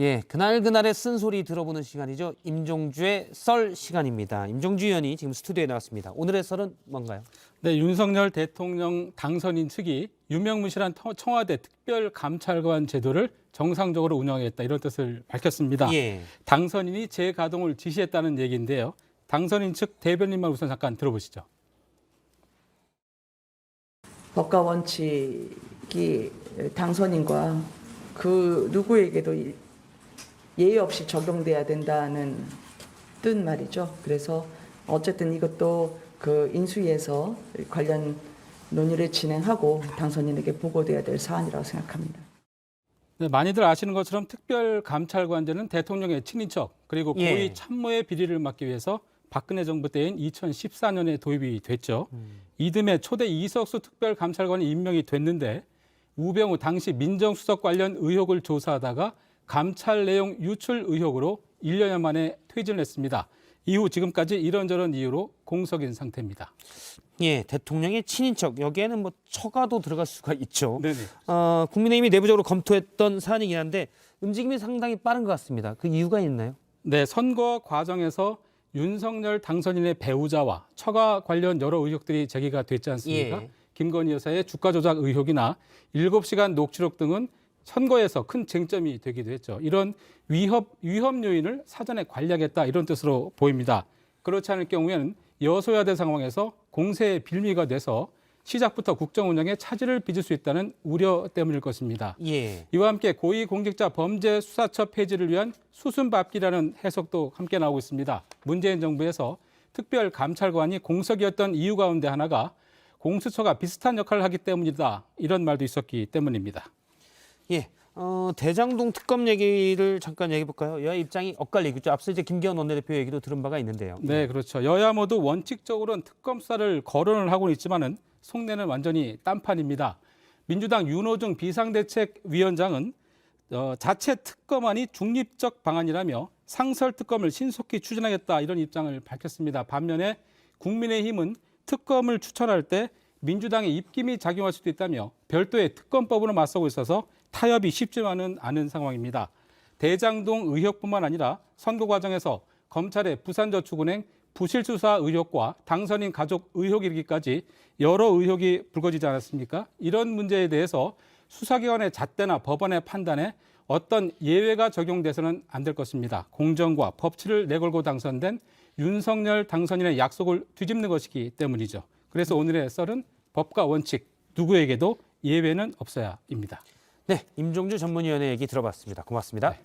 예, 그날그날의 쓴소리 들어보는 시간이죠. 임종주의 썰 시간입니다. 임종주 의원이 지금 스튜디오에 나왔습니다. 오늘의 썰은 뭔가요? 네, 윤석열 대통령 당선인 측이 유명무실한 청와대 특별감찰관 제도를 정상적으로 운영했다 이런 뜻을 밝혔습니다. 예. 당선인이 재가동을 지시했다는 얘기인데요. 당선인 측 대변인만 우선 잠깐 들어보시죠. 법과 원칙이 당선인과 그 누구에게도 예의 없이 적용돼야 된다는 뜻 말이죠. 그래서 어쨌든 이것도 그 인수위에서 관련 논의를 진행하고 당선인에게 보고돼야 될 사안이라고 생각합니다. 네, 많이들 아시는 것처럼 특별감찰관제는 대통령의 친인척 그리고 고위 참모의 비리를 막기 위해서 박근혜 정부 때인 2014년에 도입이 됐죠. 이듬해 초대 이석수 특별감찰관이 임명이 됐는데 우병우 당시 민정수석 관련 의혹을 조사하다가 감찰 내용 유출 의혹으로 1년여 만에 퇴진을 했습니다. 이후 지금까지 이런저런 이유로 공석인 상태입니다. 예, 대통령의 친인척, 여기에는 뭐 처가도 들어갈 수가 있죠. 네네. 국민의힘이 내부적으로 검토했던 사안이긴 한데 움직임이 상당히 빠른 것 같습니다. 그 이유가 있나요? 네, 선거 과정에서 윤석열 당선인의 배우자와 처가 관련 여러 의혹들이 제기가 됐지 않습니까? 예. 김건희 여사의 주가 조작 의혹이나 7시간 녹취록 등은 선거에서 큰 쟁점이 되기도 했죠. 이런 위협 요인을 사전에 관리하겠다 이런 뜻으로 보입니다. 그렇지 않을 경우에는 여소야대 상황에서 공세의 빌미가 돼서 시작부터 국정 운영에 차질을 빚을 수 있다는 우려 때문일 것입니다. 예. 이와 함께 고위공직자 범죄수사처 폐지를 위한 수순밟기라는 해석도 함께 나오고 있습니다. 문재인 정부에서 특별감찰관이 공석이었던 이유 가운데 하나가 공수처가 비슷한 역할을 하기 때문이다. 이런 말도 있었기 때문입니다. 예. 대장동 특검 얘기를 잠깐 얘기해 볼까요? 여야 입장이 엇갈리겠죠. 앞서 이제 김기현 원내대표 얘기도 들은 바가 있는데요. 네, 그렇죠. 여야 모두 원칙적으로는 특검 수사를 거론을 하고는 있지만은 속내는 완전히 딴판입니다. 민주당 윤호중 비상대책위원장은 자체 특검안이 중립적 방안이라며 상설 특검을 신속히 추진하겠다 이런 입장을 밝혔습니다. 반면에 국민의힘은 특검을 추천할 때 민주당의 입김이 작용할 수도 있다며 별도의 특검법으로 맞서고 있어서 타협이 쉽지만은 않은 상황입니다. 대장동 의혹뿐만 아니라 선거 과정에서 검찰의 부산저축은행 부실수사 의혹과 당선인 가족 의혹 이르기까지 여러 의혹이 불거지지 않았습니까? 이런 문제에 대해서 수사기관의 잣대나 법원의 판단에 어떤 예외가 적용돼서는 안 될 것입니다. 공정과 법치를 내걸고 당선된 윤석열 당선인의 약속을 뒤집는 것이기 때문이죠. 그래서 오늘의 썰은 법과 원칙, 누구에게도 예외는 없어야입니다. 네, 임종주 전문위원의 얘기 들어봤습니다. 고맙습니다. 네.